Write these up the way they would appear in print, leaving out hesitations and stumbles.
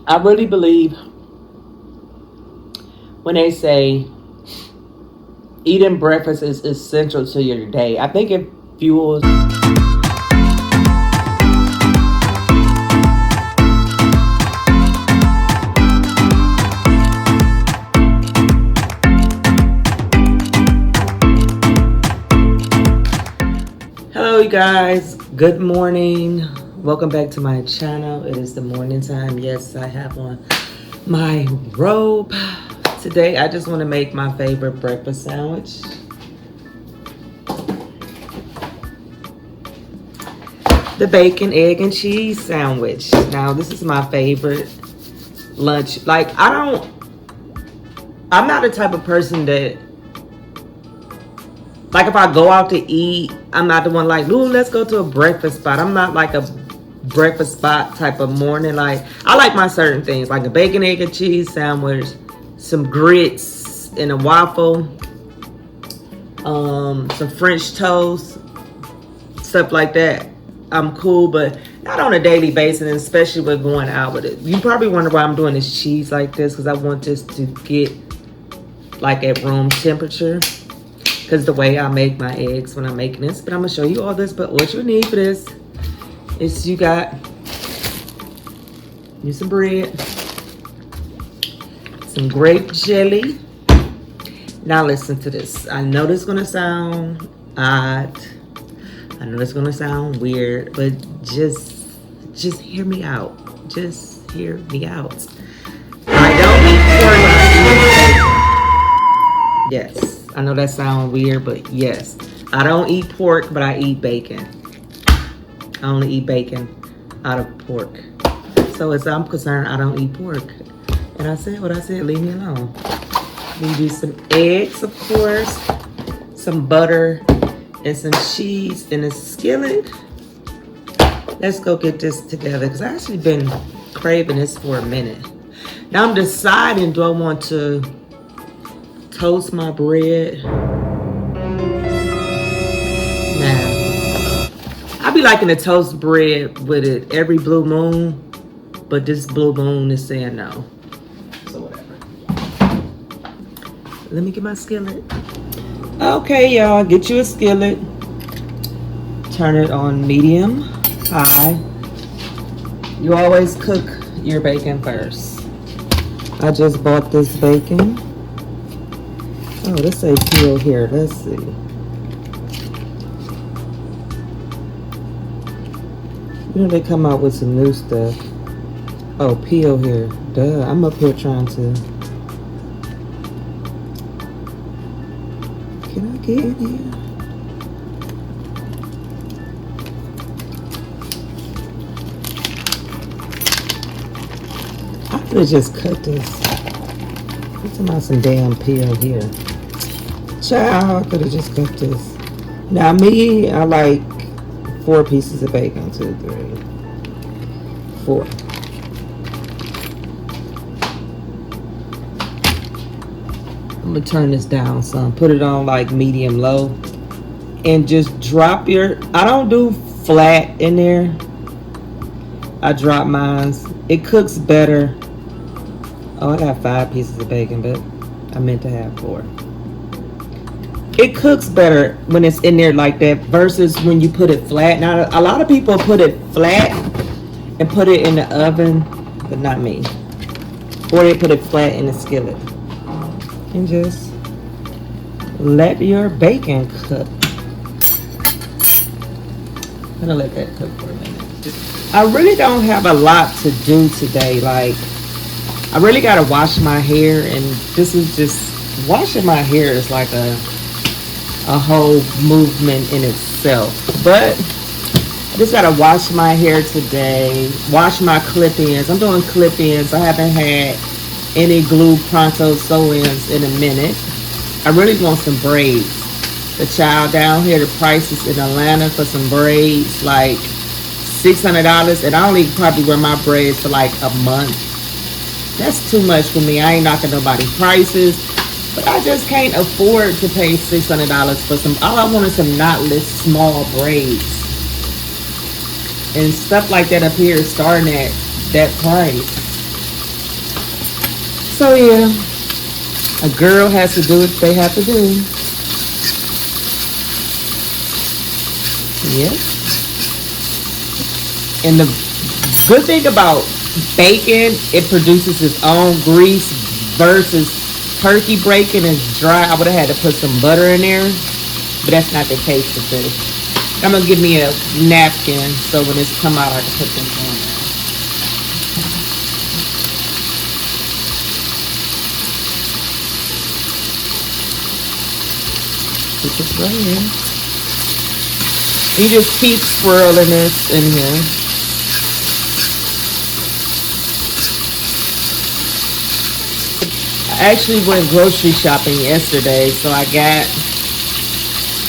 I really believe when they say eating breakfast is essential to your day. I think it fuels. Hello, you guys. Good morning. Welcome back to my channel. It is the morning time. Yes, I have on my robe. Today, I just want to make my favorite breakfast sandwich. The bacon, egg, and cheese sandwich. Now, this is my favorite lunch. Like, I'm not the type of person that, like, if I go out to eat, I'm not the one like, ooh, let's go to a breakfast spot. I'm not like a breakfast spot type of morning. Like, I like my certain things, like a bacon, egg, and cheese sandwich, some grits and a waffle, some French toast, stuff like that. I'm cool, but not on a daily basis, and especially with going out with it. You probably wonder why I'm doing this cheese like this, because I want this to get like at room temperature. Because the way I make my eggs when I'm making this. But I'm going to show you all this. But what you need for this is you some bread, some grape jelly. Now listen to this. I know this is going to sound odd. I know it's going to sound weird. But just hear me out. Just hear me out. I don't eat pork. Yes. I know that sounds weird, but yes. I don't eat pork, but I eat bacon. I only eat bacon out of pork. So as I'm concerned, I don't eat pork. And I said what I said, leave me alone. Need you some eggs, of course, some butter, and some cheese in a skillet. Let's go get this together, because I've actually been craving this for a minute. Now I'm deciding, do I want to toast my bread? Now, I be liking to toast bread with it every blue moon, but this blue moon is saying no. So whatever. Let me get my skillet. Okay, y'all, get you a skillet. Turn it on medium high. You always cook your bacon first. I just bought this bacon. Oh, let's say peel here. Let's see. You know, they come out with some new stuff. Oh, peel here. Duh, I'm up here trying to. Can I get in here? I could have just cut this. What's about some damn peel here? Child, I could have just cut this. Now me, I like 4 pieces of bacon. 2, 3, 4. I'm gonna turn this down some. Put it on like medium low. And just drop your, I don't do flat in there. I drop mine. It cooks better. Oh, I got 5 pieces of bacon, but I meant to have 4. It cooks better when it's in there like that versus when you put it flat. Now, a lot of people put it flat and put it in the oven, but not me. Or they put it flat in the skillet. And just let your bacon cook. I'm gonna let that cook for a minute. I really don't have a lot to do today. Like, I really gotta wash my hair, and this is just, washing my hair is like a whole movement in itself. But I just gotta wash my hair today, wash my clip-ins. I'm doing clip-ins. I haven't had any glue pronto sew-ins in a minute. I really want some braids. The child down here, the prices in Atlanta for some braids, like $600, and I only probably wear my braids for like a month. That's too much for me. I ain't knocking nobody's prices, but I just can't afford to pay $600 for some. All I want is some knotless small braids. And stuff like that up here is starting at that price. So yeah, a girl has to do what they have to do. Yeah. And the good thing about bacon, it produces its own grease versus turkey bacon is dry. I would have had to put some butter in there, but that's not the case with this. I'm gonna give me a napkin so when it's come out I can put this on there. Put this right here. You just keep swirling this in here. I actually went grocery shopping yesterday, so I got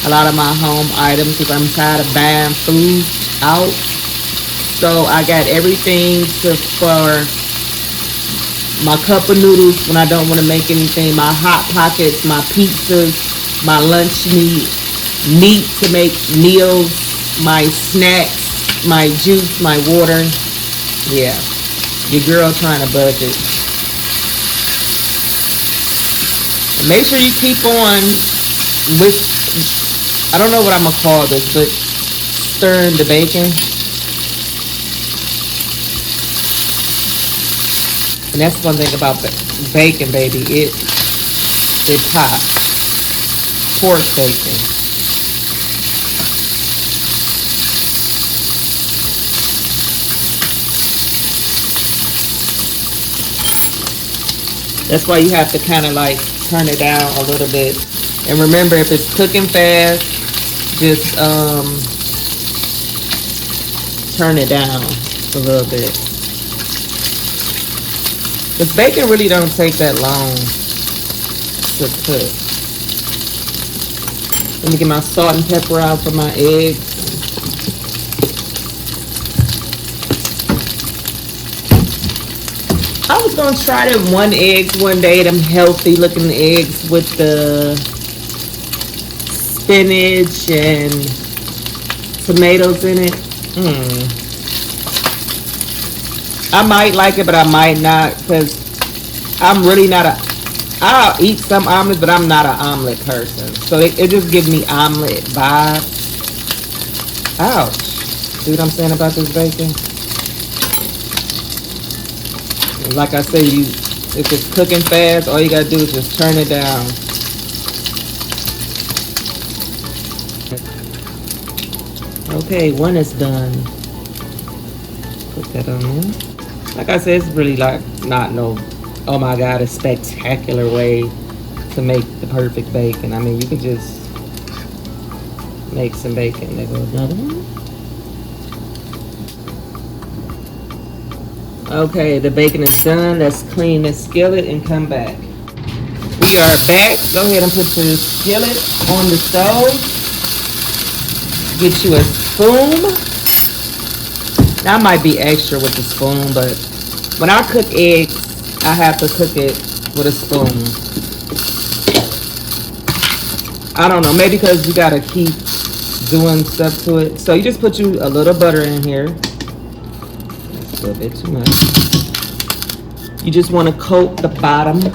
a lot of my home items because I'm tired of buying food out. So I got everything for my cup of noodles when I don't want to make anything, my hot pockets, my pizzas, my lunch meat to make meals, my snacks, my juice, my water. Yeah, your girl trying to budget. Make sure you keep on with, I don't know what I'm gonna call this, but stirring the bacon. And that's one thing about bacon, baby. It pops. Pork bacon. That's why you have to kind of like turn it down a little bit. And remember, if it's cooking fast, just turn it down a little bit. Because bacon really don't take that long to cook. Let me get my salt and pepper out for my eggs. I was gonna try them one eggs one day, them healthy looking eggs with the spinach and tomatoes in it. I might like it, but I might not, because I'm really not I'll eat some omelets, but I'm not an omelet person. So it just gives me omelet vibes. Ouch. See what I'm saying about this bacon? Like I say, if it's cooking fast, all you gotta do is just turn it down. Okay, one is done. Put that on there. Like I said, it's really like not no, oh my god, a spectacular way to make the perfect bacon. I mean, you could just make some bacon. There goes another one. Okay, the bacon is done. Let's clean this skillet and come back. We are back. Go ahead and put the skillet on the stove. Get you a spoon. That might be extra with the spoon, but when I cook eggs, I have to cook it with a spoon. I don't know, maybe because you gotta keep doing stuff to it. So you just put you a little butter in here. A little bit too much. You just want to coat the bottom of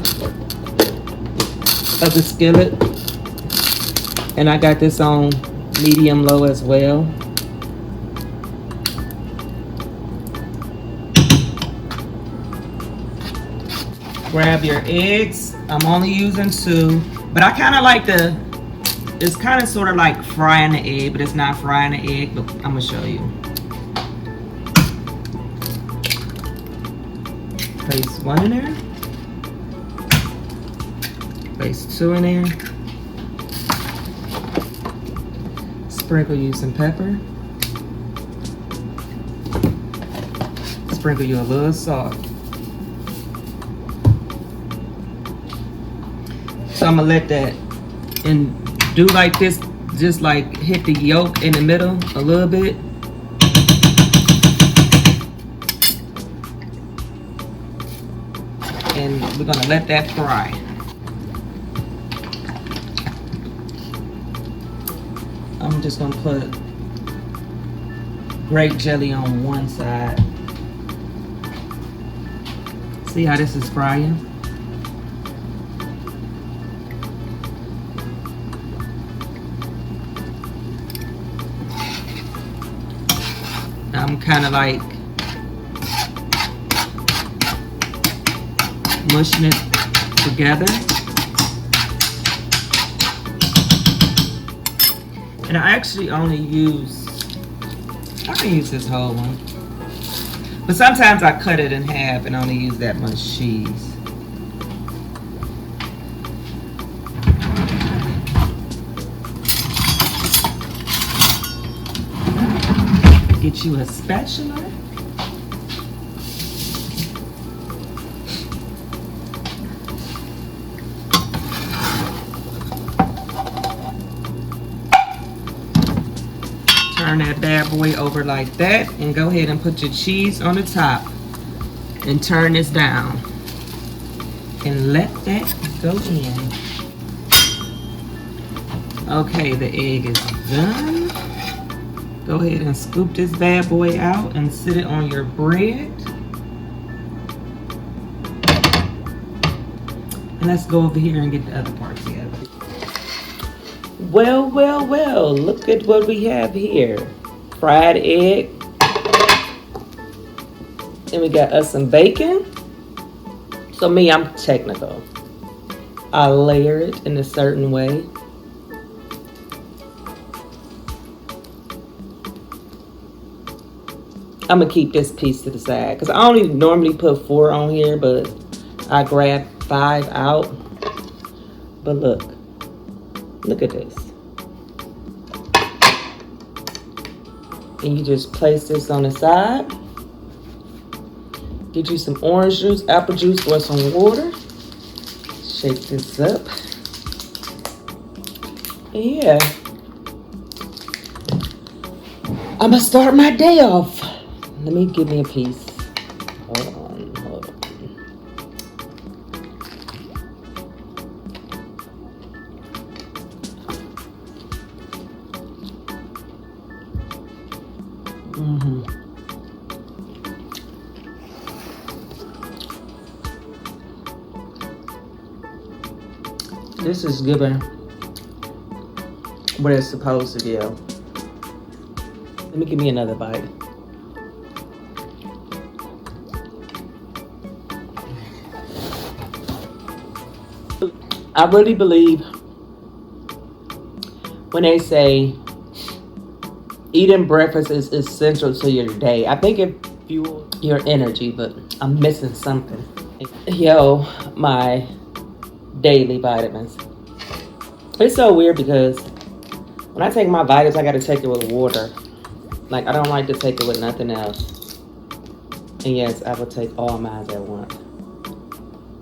the skillet, and I got this on medium low as well. Grab your eggs. I'm only using 2, but I kind of like it's kind of sort of like frying the egg, but it's not frying the egg, but I'm gonna show you. Place 1 in there. Place 2 in there. Sprinkle you some pepper. Sprinkle you a little salt. So I'm gonna let that and do like this, just like hit the yolk in the middle a little bit. And we're gonna let that fry. I'm just gonna put grape jelly on one side. See how this is frying? kind of like mushing it together. And I actually only I can use this whole one. But sometimes I cut it in half and only use that much cheese. Get you a spatula. Turn that bad boy over like that and go ahead and put your cheese on the top and turn this down and let that go in. Okay, the egg is done. Go ahead and scoop this bad boy out and sit it on your bread. And let's go over here and get the other part together. Well, well, well, look at what we have here. Fried egg. And we got us some bacon. So me, I'm technical. I layer it in a certain way. I'm gonna keep this piece to the side because I only normally put 4 on here, but I grabbed 5 out. But look at this. And you just place this on the side. Get you some orange juice, apple juice, or some water. Shake this up. And yeah, I'm gonna start my day off. Let me give me a piece. Hold on, hold on. This is giving what it's supposed to give. Let me give me another bite. I really believe when they say eating breakfast is essential to your day. I think it fuels your energy, but I'm missing something. Yo, my daily vitamins. It's so weird because when I take my vitamins, I gotta take it with water. Like, I don't like to take it with nothing else. And yes, I will take all mine at once.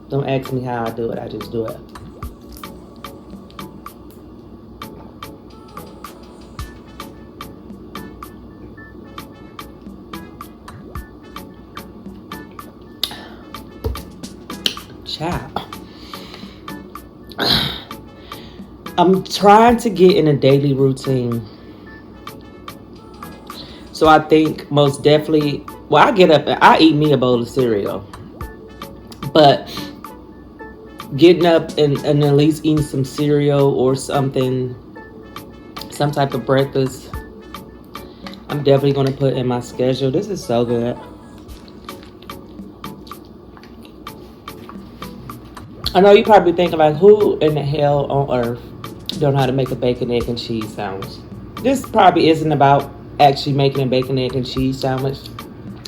Don't ask me how I do it, I just do it. Child. I'm trying to get in a daily routine. So I think most definitely, well, I get up and I eat me a bowl of cereal. But getting up and at least eating some cereal or something, some type of breakfast, I'm definitely going to put in my schedule. This is so good. I know you probably thinking like, who in the hell on earth don't know how to make a bacon, egg, and cheese sandwich? This probably isn't about actually making a bacon, egg, and cheese sandwich.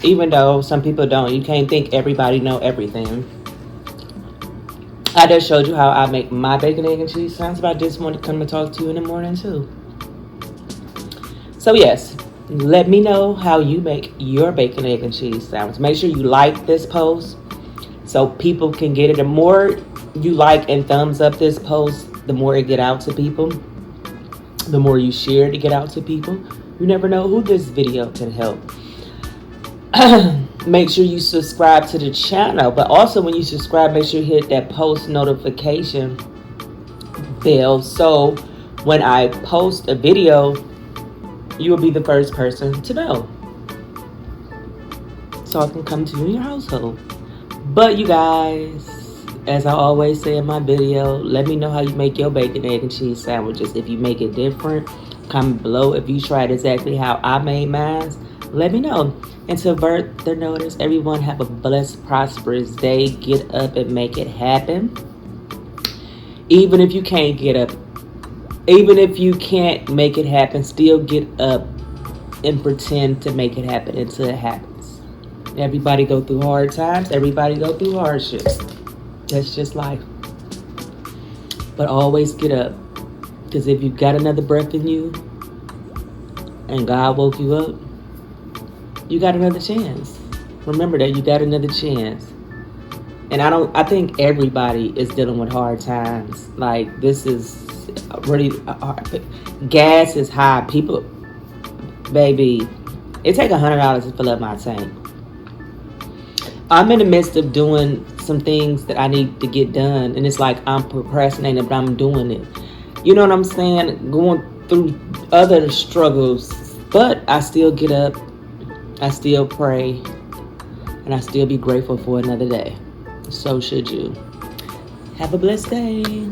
Even though some people don't. You can't think everybody know everything. I just showed you how I make my bacon, egg, and cheese sandwich, but I just want to come and talk to you in the morning too. So yes, let me know how you make your bacon, egg, and cheese sandwich. Make sure you like this post so people can get it. The more you like and thumbs up this post, the more it get out to people. The more you share to get out to people. You never know who this video can help. Make sure you subscribe to the channel. But also when you subscribe, make sure you hit that post notification bell. So when I post a video, you will be the first person to know. So I can come to you in your household. But you guys, as I always say in my video, let me know how you make your bacon, egg, and cheese sandwiches. If you make it different, comment below. If you tried exactly how I made mine, let me know. And to avert their notice, everyone have a blessed, prosperous day. Get up and make it happen. Even if you can't get up, even if you can't make it happen, still get up and pretend to make it happen until it happens. Everybody go through hard times. Everybody go through hardships. That's just life. But always get up. Because if you got another breath in you and God woke you up, you got another chance. Remember that you got another chance. And I think everybody is dealing with hard times. Like, this is really hard. Gas is high. People, baby, it take $100 to fill up my tank. I'm in the midst of doing some things that I need to get done, and it's like I'm procrastinating, but I'm doing it. You know what I'm saying? Going through other struggles, but I still get up, I still pray, and I still be grateful for another day. So should you. Have a blessed day.